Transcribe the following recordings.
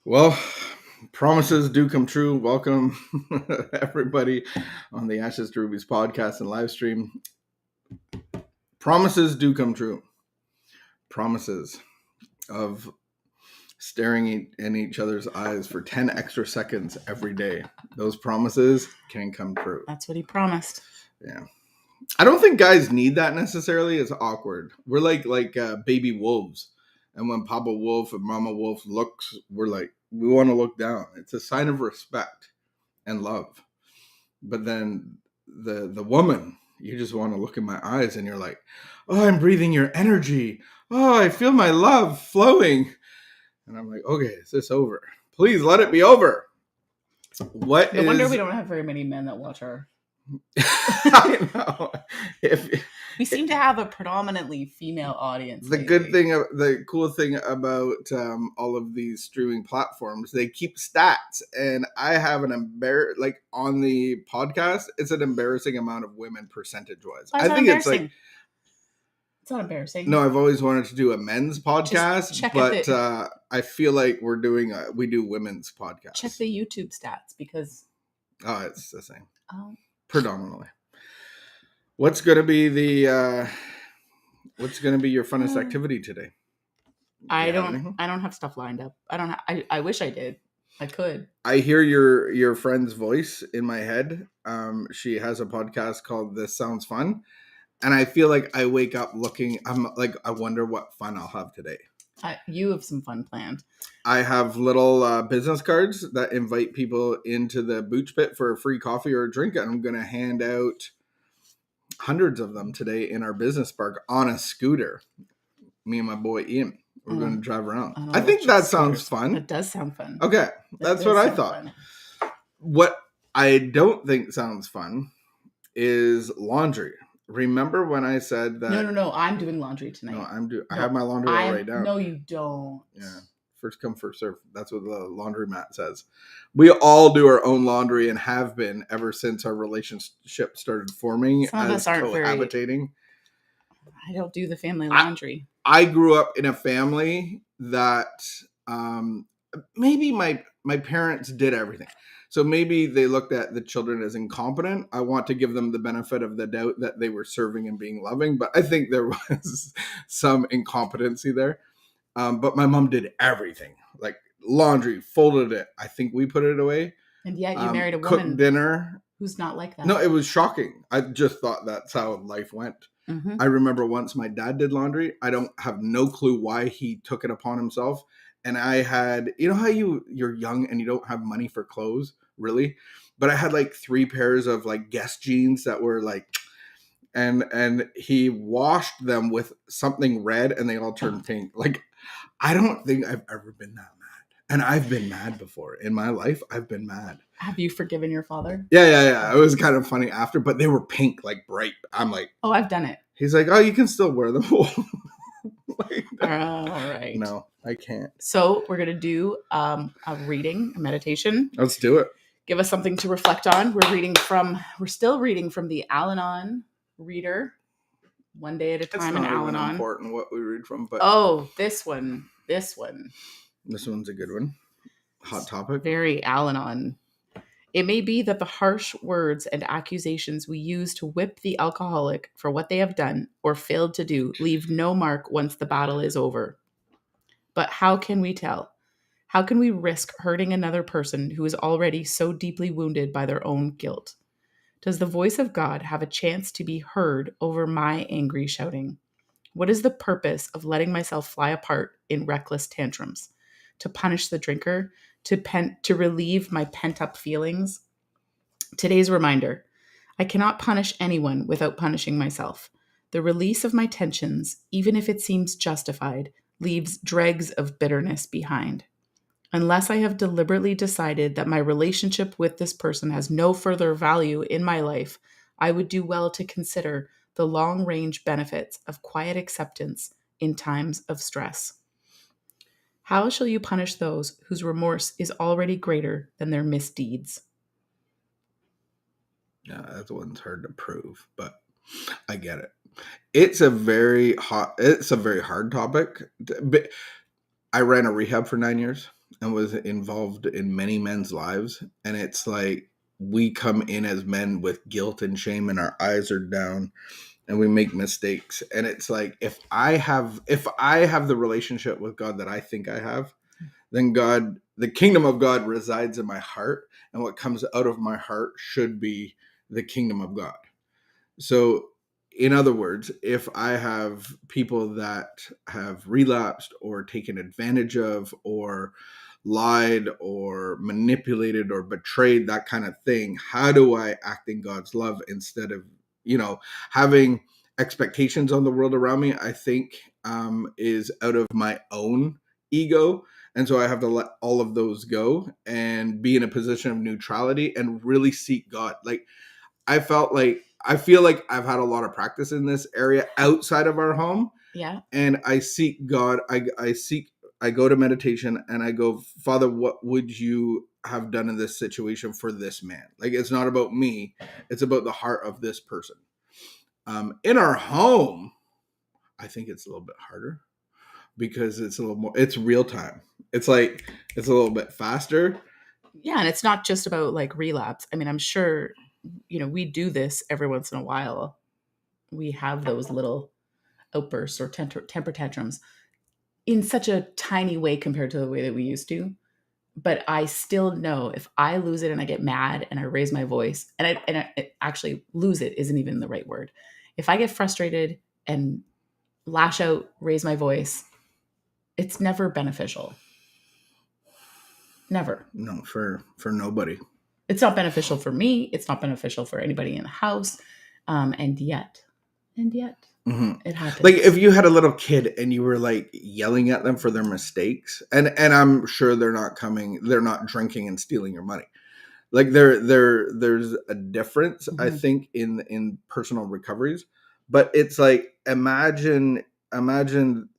Well, promises do come true. Welcome, everybody, on the Ashes to Rubies podcast and live stream. Promises do come true. Promises of staring in each other's eyes for 10 extra seconds every day. Those promises can come true. That's what he promised. Yeah. I don't think guys need that necessarily. It's awkward. We're like baby wolves. And when Papa Wolf and Mama Wolf looks, we're like, we want to look down. It's a sign of respect and love. But then the woman, you just want to look in my eyes and you're like, oh, I'm breathing your energy. Oh, I feel my love flowing. And I'm like, okay, is this over? Please let it be over. No wonder we don't have very many men that watch our... I know. We seem to have a predominantly female audience. The cool thing about all of these streaming platforms, they keep stats, and I have on the podcast, it's an embarrassing amount of women percentage-wise. I think it's like. It's not embarrassing. No, I've always wanted to do a men's podcast, but I feel like we do women's podcasts. Check the YouTube stats because. Oh, it's the same. Oh. Predominantly. What's going to be your funnest activity today? I don't have stuff lined up. I wish I did. I could. I hear your friend's voice in my head. She has a podcast called This Sounds Fun. And I feel like I wake up I wonder what fun I'll have today. You have some fun planned. I have little business cards that invite people into the Booch Pit for a free coffee or a drink. And I'm going to hand out hundreds of them today in our business park on a scooter. Me and my boy Ian. We're going to drive around. I think that sounds fun. It does sound fun. Okay. That's what I thought. Fun. What I don't think sounds fun is laundry. Remember when I said that? No. I'm doing laundry tonight. I have my laundry all right down. No, you don't. Yeah. First come, first serve. That's what the laundromat says. We all do our own laundry and have been ever since our relationship started forming. Some of us aren't cohabitating. I don't do the family laundry. I grew up in a family that maybe my parents did everything. So maybe they looked at the children as incompetent. I want to give them the benefit of the doubt that they were serving and being loving, but I think there was some incompetency there. But my mom did everything, like laundry, folded it. I think we put it away. And yet you married a woman cooked dinner. Who's not like that. No, it was shocking. I just thought that's how life went. Mm-hmm. I remember once my dad did laundry. I don't have no clue why he took it upon himself. And I had, you know how you're young and you don't have money for clothes, really? But I had like 3 pairs of like Guess jeans that were like, and he washed them with something red and they all turned pink. Like, I don't think I've ever been that mad. And I've been mad before. In my life, I've been mad. Have you forgiven your father? Yeah. It was kind of funny after, but they were pink, like bright. I'm like, oh, I've done it. He's like, oh, you can still wear them. Like, all right. No, I can't. So we're going to do a reading, a meditation. Let's do it. Give us something to reflect on. We're still reading from the Al-Anon reader, one day at a time in Al-Anon. It's not important what we read from, but this one. This one's a good one. Hot topic. Very Al-Anon. It may be that the harsh words and accusations we use to whip the alcoholic for what they have done or failed to do leave no mark once the battle is over. But how can we tell? How can we risk hurting another person who is already so deeply wounded by their own guilt? Does the voice of God have a chance to be heard over my angry shouting? What is the purpose of letting myself fly apart in reckless tantrums? To punish the drinker? To relieve my pent-up feelings? Today's reminder: I cannot punish anyone without punishing myself. The release of my tensions, even if it seems justified, leaves dregs of bitterness behind. Unless I have deliberately decided that my relationship with this person has no further value in my life, I would do well to consider the long-range benefits of quiet acceptance in times of stress. How shall you punish those whose remorse is already greater than their misdeeds? Yeah, that one's hard to prove, but I get it. It's a very hard topic. I ran a rehab for 9 years. and was involved in many men's lives. And it's like we come in as men with guilt and shame, and our eyes are down, and we make mistakes. And it's like if I have the relationship with God that I think I have, then God, the kingdom of God resides in my heart, and what comes out of my heart should be the kingdom of God. So, in other words, if I have people that have relapsed or taken advantage of or lied or manipulated or betrayed, that kind of thing, how do I act in God's love instead of, having expectations on the world around me? I think is out of my own ego. And so I have to let all of those go and be in a position of neutrality and really seek God. Like, I feel like I've had a lot of practice in this area outside of our home. Yeah. And I seek God. I go to meditation and I go, Father, what would you have done in this situation for this man? Like, it's not about me. It's about the heart of this person. In our home, I think it's a little bit harder because it's a little more, it's real time. It's like, it's a little bit faster. Yeah. And it's not just about like relapse. I mean, I'm sure, we do this every once in a while. We have those little outbursts or temper tantrums in such a tiny way compared to the way that we used to. But I still know if I lose it and I get mad and I raise my voice, and I actually lose it isn't even the right word. If I get frustrated and lash out, raise my voice, it's never beneficial. Never. No, for nobody. It's not beneficial for me. It's not beneficial for anybody in the house. And yet, Mm-hmm. it happens. Like if you had a little kid and you were like yelling at them for their mistakes, and I'm sure they're not drinking and stealing your money. Like there's a difference, I think, in personal recoveries. But it's like imagine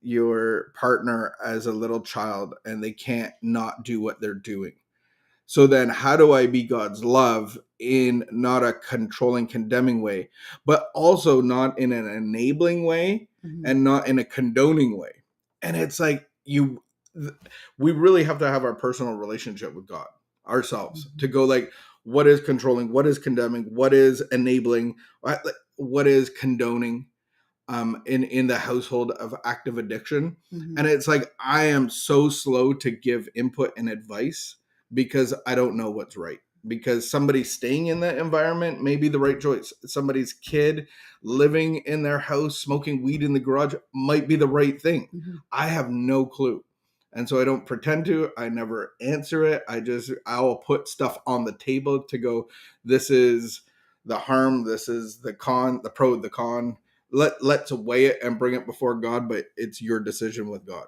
your partner as a little child and they can't not do what they're doing. So then how do I be God's love in not a controlling, condemning way, but also not in an enabling way and not in a condoning way? And it's like we really have to have our personal relationship with God ourselves to go like, what is controlling? What is condemning? What is enabling? What is condoning? In the household of active addiction. And it's like I am so slow to give input and advice because I don't know what's right. Because somebody staying in that environment may be the right choice. Somebody's kid living in their house smoking weed in the garage might be the right thing. I have no clue. And so I don't pretend to. I never answer it. I'll put stuff on the table to go, this is the harm, this is the con, the pro, the con. Let's weigh it and bring it before God, but it's your decision with God.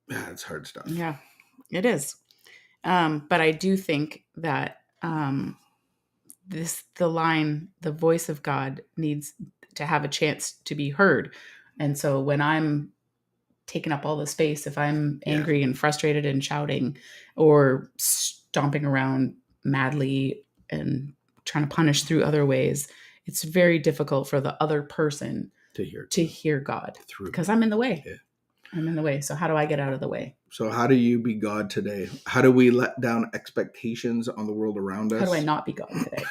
Yeah, it's hard stuff. Yeah, it is. But I do think that the voice of God needs to have a chance to be heard. And so when I'm taking up all the space, if I'm angry and frustrated and shouting or stomping around madly and trying to punish through other ways, it's very difficult for the other person to hear God because I'm in the way. Yeah. I'm in the way. So how do I get out of the way? So how do you be God today? How do we let down expectations on the world around us? How do I not be God today?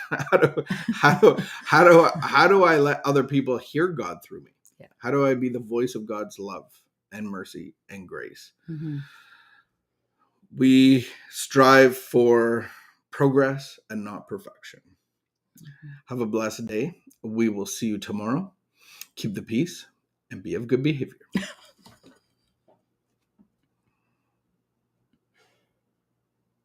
how do I let other people hear God through me? Yeah. How do I be the voice of God's love and mercy and grace? We strive for progress and not perfection. Have a blessed day. We will see you tomorrow. Keep the peace and be of good behavior.